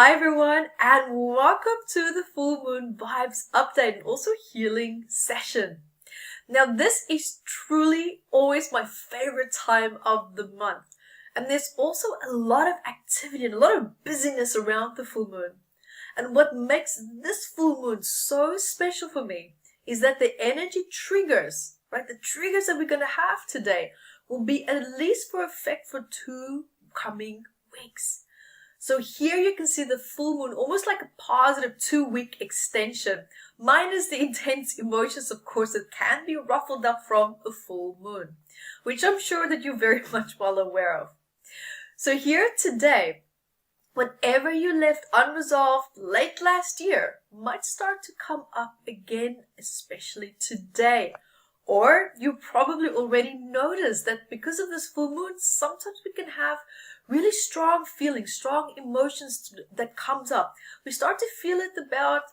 Hi everyone, and welcome to the Full Moon Vibes Update and also Healing Session. Now this is truly always my favorite time of the month, and there's also a lot of activity and a lot of busyness around the full moon. And what makes this full moon so special for me is that the energy triggers, right? The triggers that we're going to have today will be at least for effect for 2 coming weeks. So here you can see the full moon almost like a positive 2-week extension, minus the intense emotions, of course, that can be ruffled up from a full moon, which I'm sure that you're very much well aware of. So here today, whatever you left unresolved late last year might start to come up again, especially today. Or you probably already noticed that because of this full moon, sometimes we can have really strong feelings, strong emotions that comes up. We start to feel it about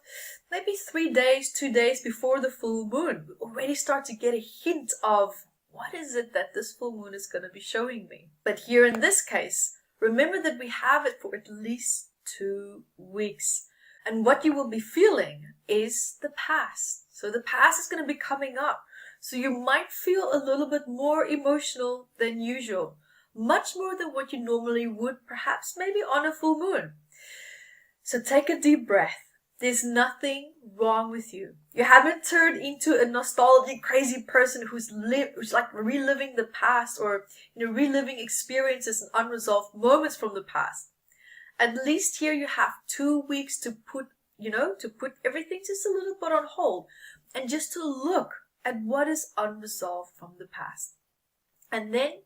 maybe 3 days, 2 days before the full moon. We already start to get a hint of what is it that this full moon is going to be showing me. But here in this case, remember that we have it for at least 2 weeks. And what you will be feeling is the past. So the past is going to be coming up. So you might feel a little bit more emotional than usual. Much more than what you normally would, perhaps maybe on a full moon. So take a deep breath. There's nothing wrong with you. You haven't turned into a nostalgic, crazy person who's like reliving the past or reliving experiences and unresolved moments from the past. At least here you have 2 weeks to put everything just a little bit on hold and just to look at what is unresolved from the past. And then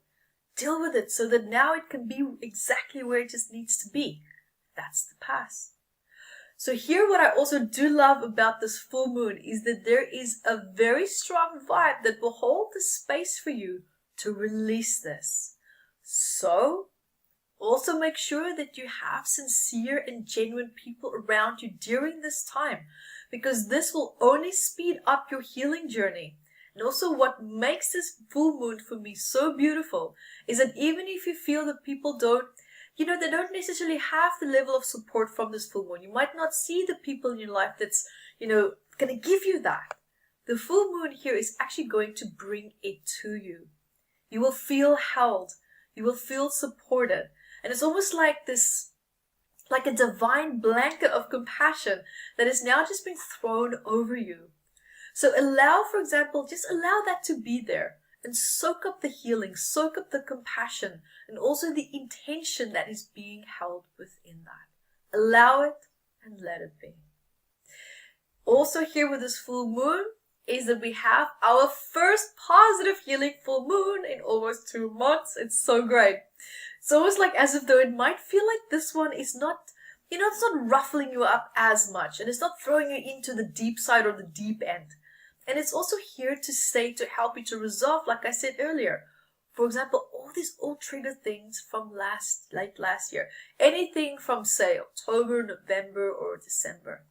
deal with it so that now it can be exactly where it just needs to be. That's the past. So here what I also do love about this full moon is that there is a very strong vibe that will hold the space for you to release this. So also make sure that you have sincere and genuine people around you during this time, because this will only speed up your healing journey. And also what makes this full moon for me so beautiful is that even if you feel that people don't necessarily have the level of support from this full moon, you might not see the people in your life that's, going to give you that. The full moon here is actually going to bring it to you. You will feel held. You will feel supported. And it's almost like this, like a divine blanket of compassion that is now just being thrown over you. So just allow that to be there and soak up the healing, soak up the compassion, and also the intention that is being held within that. Allow it and let it be. Also here with this full moon is that we have our first positive healing full moon in almost 2 months. It's so great. It's almost like as if though it might feel like this one is not, it's not ruffling you up as much, and it's not throwing you into the deep side or the deep end. And it's also here to stay to help you to resolve, like I said earlier. For example, all these old trigger things from late last year. Anything from, say, October, November, or December.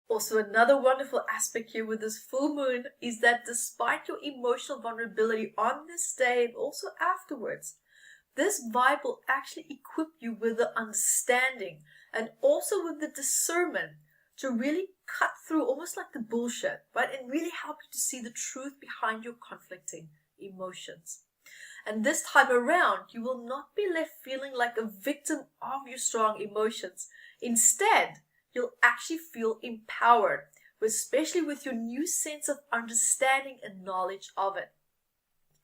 Also, another wonderful aspect here with this full moon is that despite your emotional vulnerability on this day and also afterwards, this vibe will actually equip you with the understanding and also with the discernment to really cut through almost like the bullshit, right? And really help you to see the truth behind your conflicting emotions. And this time around, you will not be left feeling like a victim of your strong emotions. Instead, you'll actually feel empowered, especially with your new sense of understanding and knowledge of it.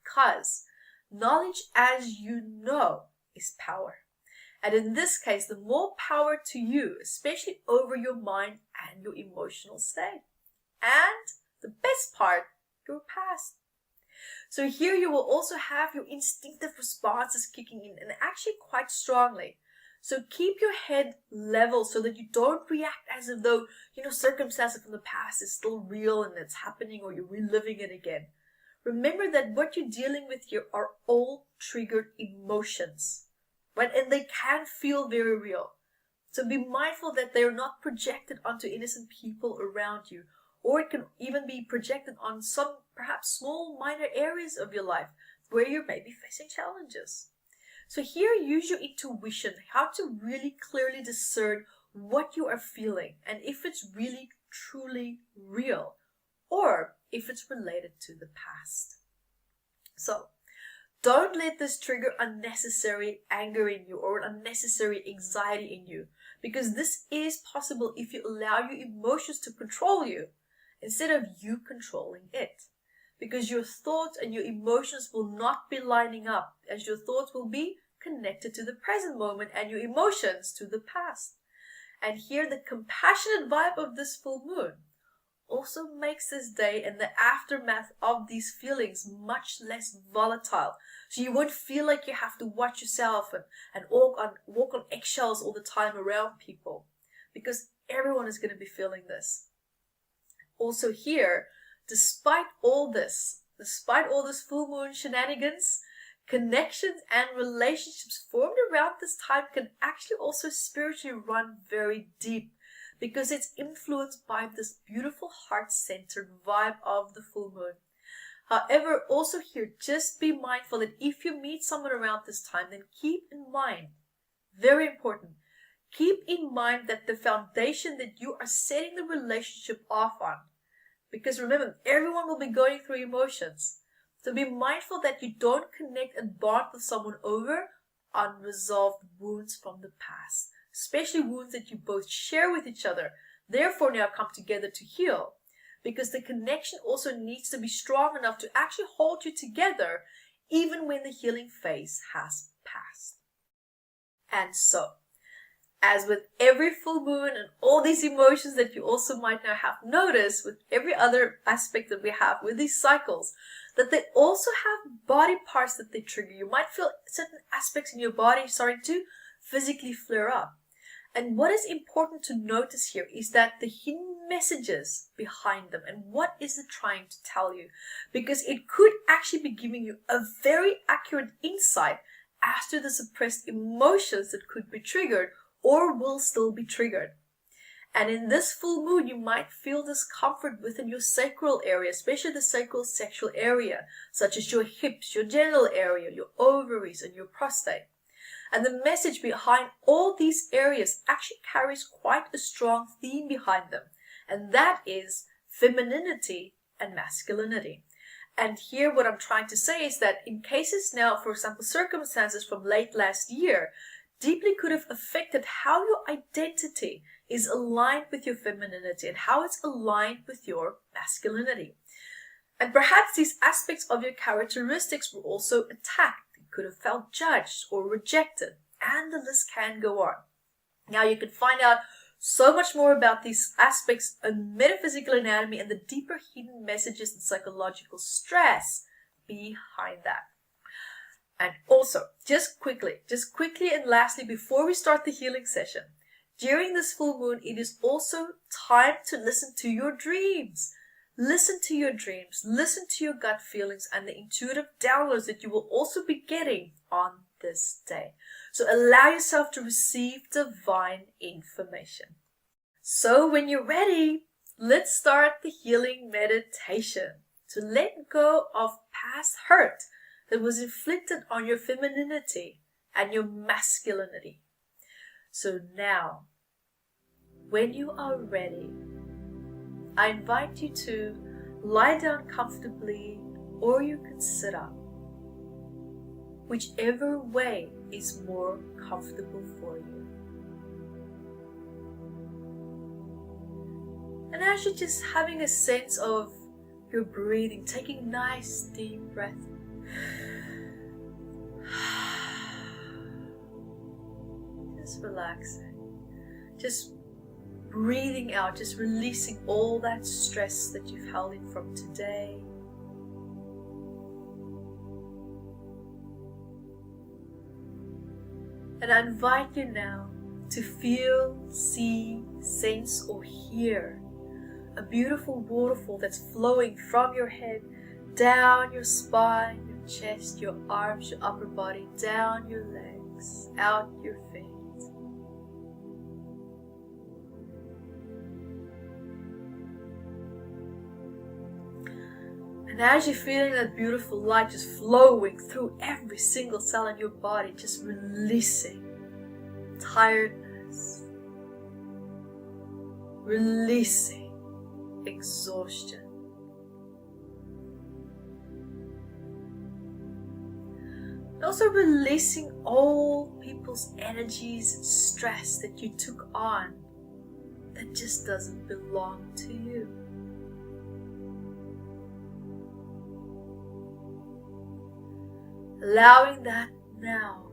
Because knowledge, as you know, is power. And in this case, the more power to you, especially over your mind and your emotional state. And the best part, your past. So here you will also have your instinctive responses kicking in, and actually quite strongly. So keep your head level so that you don't react as if though, circumstances from the past is still real and it's happening, or you're reliving it again. Remember that what you're dealing with here are all triggered emotions. Right? And they can feel very real. So be mindful that they are not projected onto innocent people around you, or it can even be projected on some perhaps small minor areas of your life where you're maybe facing challenges. So here, use your intuition, how to really clearly discern what you are feeling and if it's really truly real or if it's related to the past. So don't let this trigger unnecessary anger in you or unnecessary anxiety in you, because this is possible if you allow your emotions to control you instead of you controlling it. Because your thoughts and your emotions will not be lining up, as your thoughts will be connected to the present moment and your emotions to the past. And here, the compassionate vibe of this full moon also makes this day and the aftermath of these feelings much less volatile. So you won't feel like you have to watch yourself and walk on eggshells all the time around people, because everyone is going to be feeling this. Also here, despite all this full moon shenanigans, connections and relationships formed around this time can actually also spiritually run very deep, because it's influenced by this beautiful heart-centered vibe of the full moon. However, also here, just be mindful that if you meet someone around this time, then keep in mind, very important, keep in mind that the foundation that you are setting the relationship off on, because remember, everyone will be going through emotions. So be mindful that you don't connect and bond with someone over unresolved wounds from the past, especially wounds that you both share with each other, therefore now come together to heal. Because the connection also needs to be strong enough to actually hold you together even when the healing phase has passed. And so, as with every full moon and all these emotions that you also might now have noticed with every other aspect that we have with these cycles, that they also have body parts that they trigger. You might feel certain aspects in your body starting to physically flare up. And what is important to notice here is that the hidden messages behind them and what is it trying to tell you, because it could actually be giving you a very accurate insight as to the suppressed emotions that could be triggered or will still be triggered. And in this full moon, you might feel discomfort within your sacral area, especially the sacral sexual area, such as your hips, your genital area, your ovaries, and your prostate. And the message behind all these areas actually carries quite a strong theme behind them. And that is femininity and masculinity. And here what I'm trying to say is that in cases now, for example, circumstances from late last year, deeply could have affected how your identity is aligned with your femininity and how it's aligned with your masculinity. And perhaps these aspects of your characteristics were also attacked. Could have felt judged or rejected, and the list can go on. Now you can find out so much more about these aspects in metaphysical anatomy and the deeper hidden messages and psychological stress behind that. And also, just quickly and lastly, before we start the healing session, during this full moon, it is also time to listen to your dreams. Listen to your dreams, listen to your gut feelings and the intuitive downloads that you will also be getting on this day. So allow yourself to receive divine information. So when you're ready, let's start the healing meditation to let go of past hurt that was inflicted on your femininity and your masculinity. So now, when you are ready, I invite you to lie down comfortably, or you can sit up, whichever way is more comfortable for you. And as you're just having a sense of your breathing, taking a nice deep breath, just relaxing, just breathing out, just releasing all that stress that you've held in from today. And I invite you now to feel, see, sense, or hear a beautiful waterfall that's flowing from your head, down your spine, your chest, your arms, your upper body, down your legs, out your feet. And as you're feeling that beautiful light just flowing through every single cell in your body, just releasing tiredness, releasing exhaustion. And also releasing all people's energies and stress that you took on that just doesn't belong to you. Allowing that now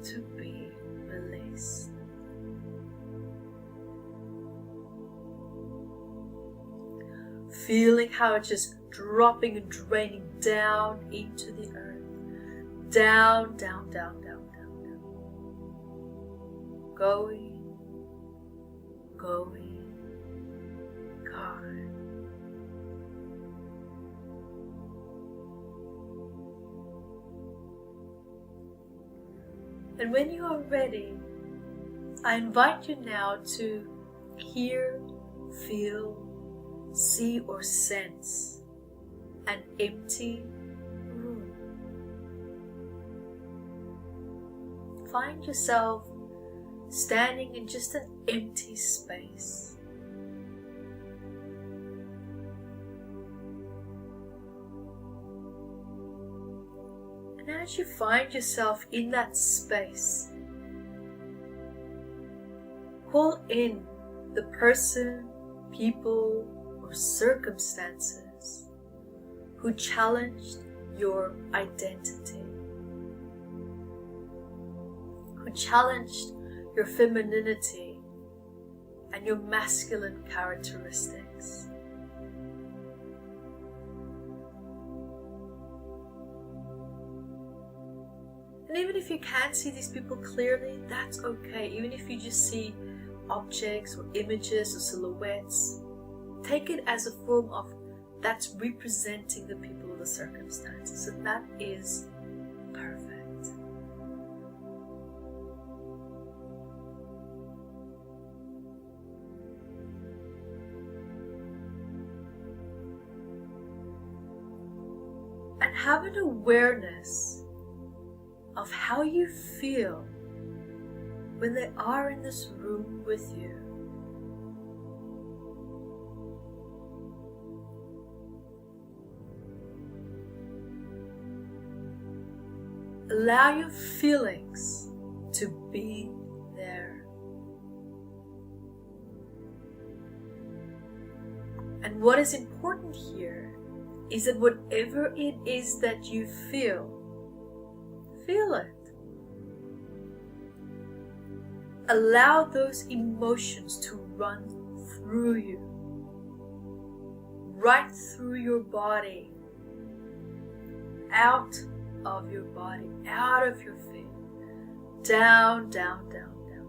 to be released. Feeling how it's just dropping and draining down into the earth. Down, down, down, down, down, down. Going, going, going. And when you are ready, I invite you now to hear, feel, see or sense an empty room. Find yourself standing in just an empty space. And as you find yourself in that space, call in the person, people, or circumstances who challenged your identity, who challenged your femininity and your masculine characteristics. And even if you can't see these people clearly, that's okay. Even if you just see objects or images or silhouettes, take it as a form of that's representing the people or the circumstances. And that is perfect. And have an awareness of how you feel when they are in this room with you. Allow your feelings to be there. And what is important here is that whatever it is that you feel it. Allow those emotions to run through you, right through your body, out of your body, out of your feet, down, down, down, down.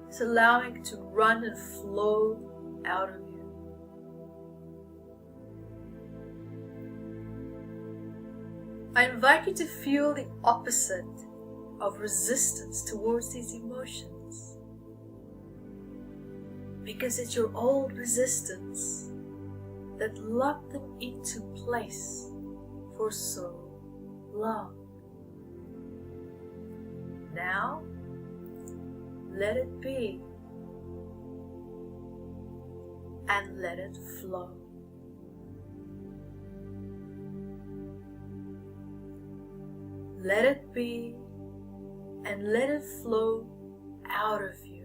It's allowing it to run and flow out of you. I invite you to feel the opposite of resistance towards these emotions, because it's your old resistance that locked them into place for so long. Now, let it be and let it flow. Let it be and let it flow out of you.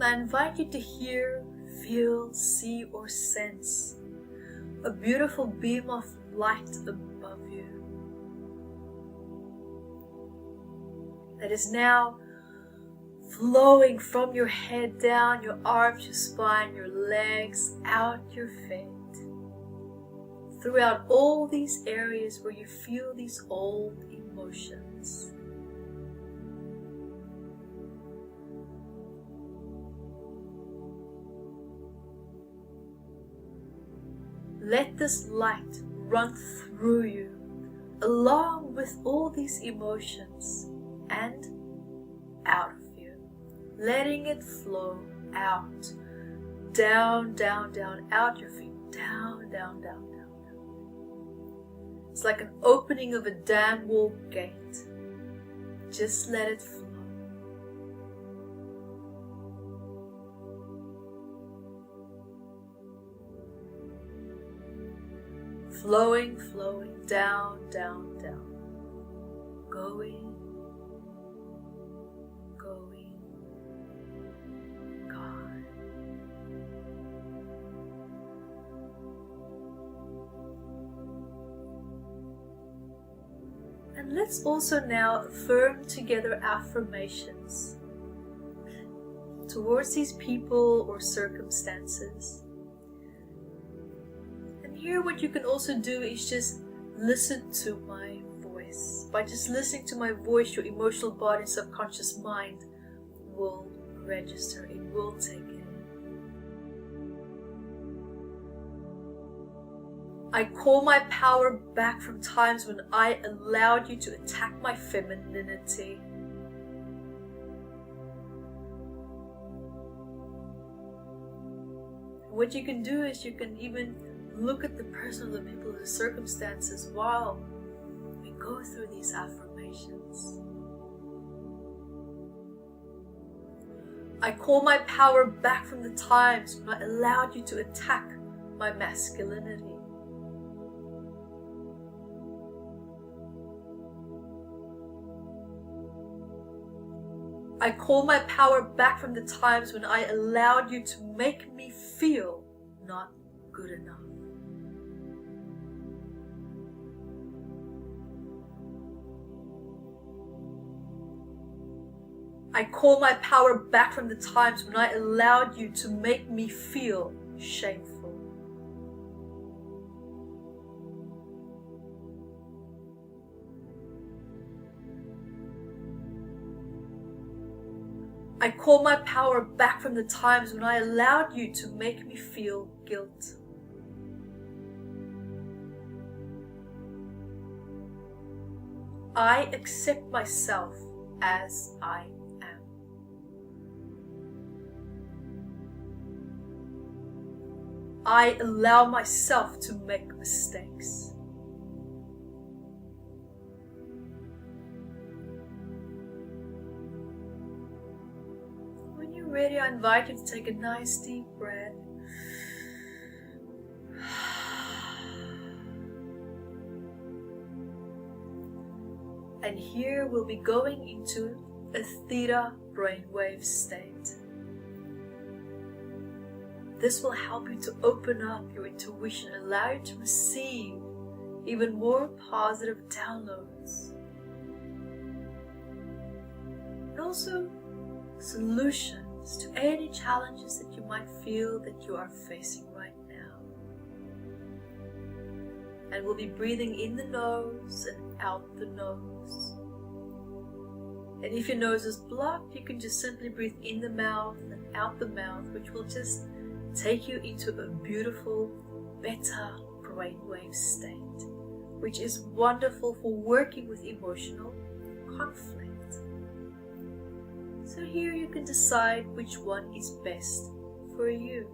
I invite you to hear, feel, see, or sense a beautiful beam of light above you that is now flowing from your head down, your arms, your spine, your legs, out your feet, throughout all these areas where you feel these old emotions. Let this light run through you, along with all these emotions and out of you, letting it flow out, down, down, down, out your feet, down, down, down, down, down. It's like an opening of a dam wall gate. Just let it flow. Flowing, flowing, down, down, down. Going, going, gone. And let's also now affirm together affirmations towards these people or circumstances. Here what you can also do is just listen to my voice. By just listening to my voice, your emotional body and subconscious mind will register. It will take it in. I call my power back from times when I allowed you to attack my femininity. What you can do is you can even look at the person or the people or the circumstances while we go through these affirmations. I call my power back from the times when I allowed you to attack my masculinity. I call my power back from the times when I allowed you to make me feel not good enough. I call my power back from the times when I allowed you to make me feel shameful. I call my power back from the times when I allowed you to make me feel guilt. I accept myself as I am. I allow myself to make mistakes. When you're ready, I invite you to take a nice deep breath. And here we'll be going into a theta brainwave state. This will help you to open up your intuition and allow you to receive even more positive downloads. And also solutions to any challenges that you might feel that you are facing right now. And we'll be breathing in the nose and out the nose. And if your nose is blocked, you can just simply breathe in the mouth and out the mouth, which will just take you into a beautiful beta brainwave state, which is wonderful for working with emotional conflict. So here you can decide which one is best for you.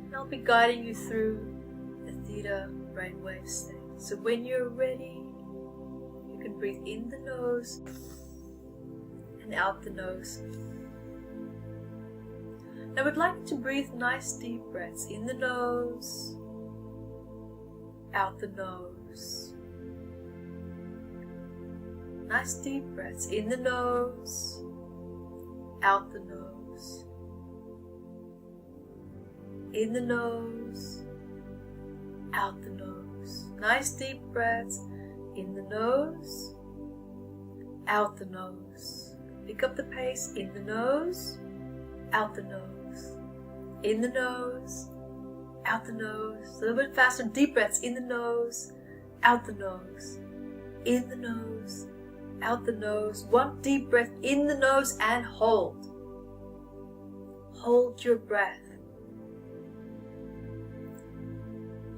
And I'll be guiding you through the theta brainwave state. So when you're ready, you can breathe in the nose and out the nose. I would like you to breathe nice deep breaths in the nose, out the nose. Nice deep breaths in the nose, out the nose. In the nose, out the nose. Nice deep breaths in the nose, out the nose. Pick up the pace in the nose, out the nose. In the nose, out the nose. A little bit faster. Deep breaths in the nose, out the nose. In the nose, out the nose. One deep breath in the nose and hold. Hold your breath.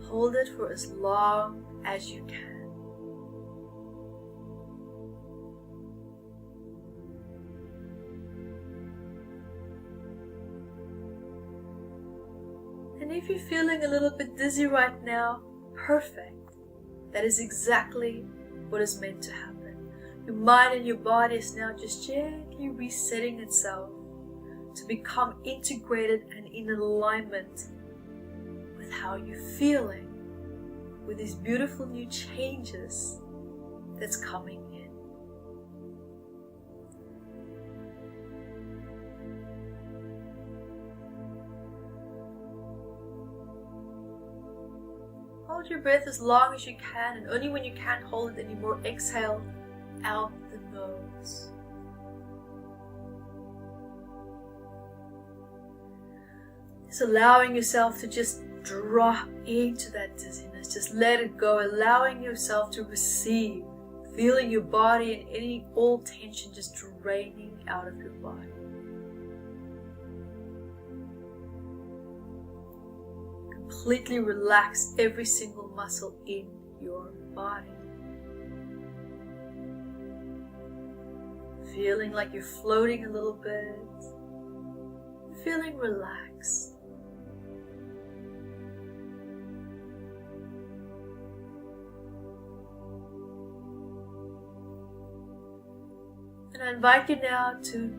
Hold it for as long as you can. And if you're feeling a little bit dizzy right now, perfect. That is exactly what is meant to happen. Your mind and your body is now just gently resetting itself to become integrated and in alignment with how you're feeling, with these beautiful new changes that's coming in. Hold your breath as long as you can, and only when you can't hold it anymore, exhale out the nose. Just allowing yourself to just drop into that dizziness. Just let it go, allowing yourself to receive, feeling your body and all tension just draining out of your body. Completely relax every single muscle in your body. Feeling like you're floating a little bit. Feeling relaxed. And I invite you now to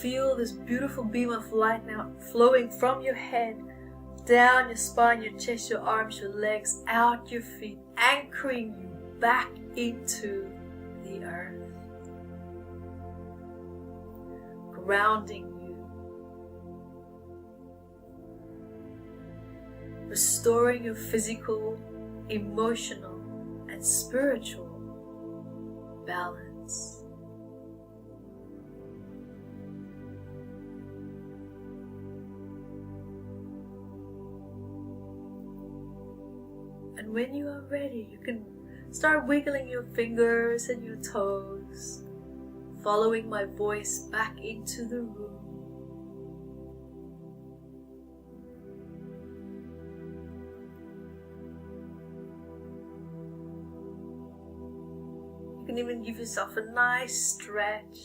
feel this beautiful beam of light now flowing from your head down your spine, your chest, your arms, your legs, out your feet, anchoring you back into the earth, grounding you, restoring your physical, emotional, and spiritual balance. And when you are ready, you can start wiggling your fingers and your toes, following my voice back into the room. You can even give yourself a nice stretch.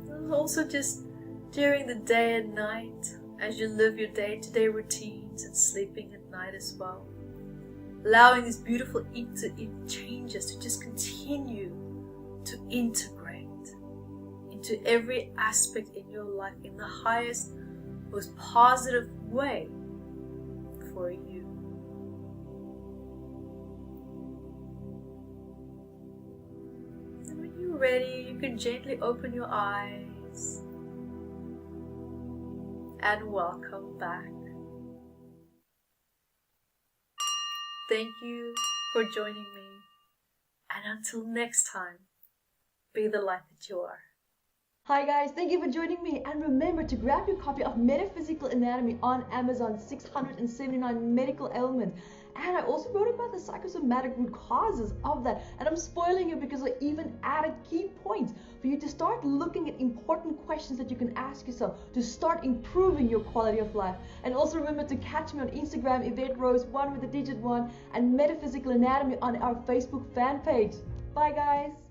And also just during the day and night, as you live your day-to-day routines and sleeping at night as well. Allowing these beautiful changes to just continue to integrate into every aspect in your life in the highest, most positive way for you. And when you're ready, you can gently open your eyes. And welcome back. Thank you for joining me. And until next time, be the light that you are. Hi guys, thank you for joining me, and remember to grab your copy of Metaphysical Anatomy on Amazon, 679 medical ailments. And I also wrote about the psychosomatic root causes of that, and I'm spoiling you because I even added key points for you to start looking at important questions that you can ask yourself to start improving your quality of life. And also remember to catch me on Instagram, Evette Rose, 1 with the digit 1, and Metaphysical Anatomy on our Facebook fan page. Bye guys!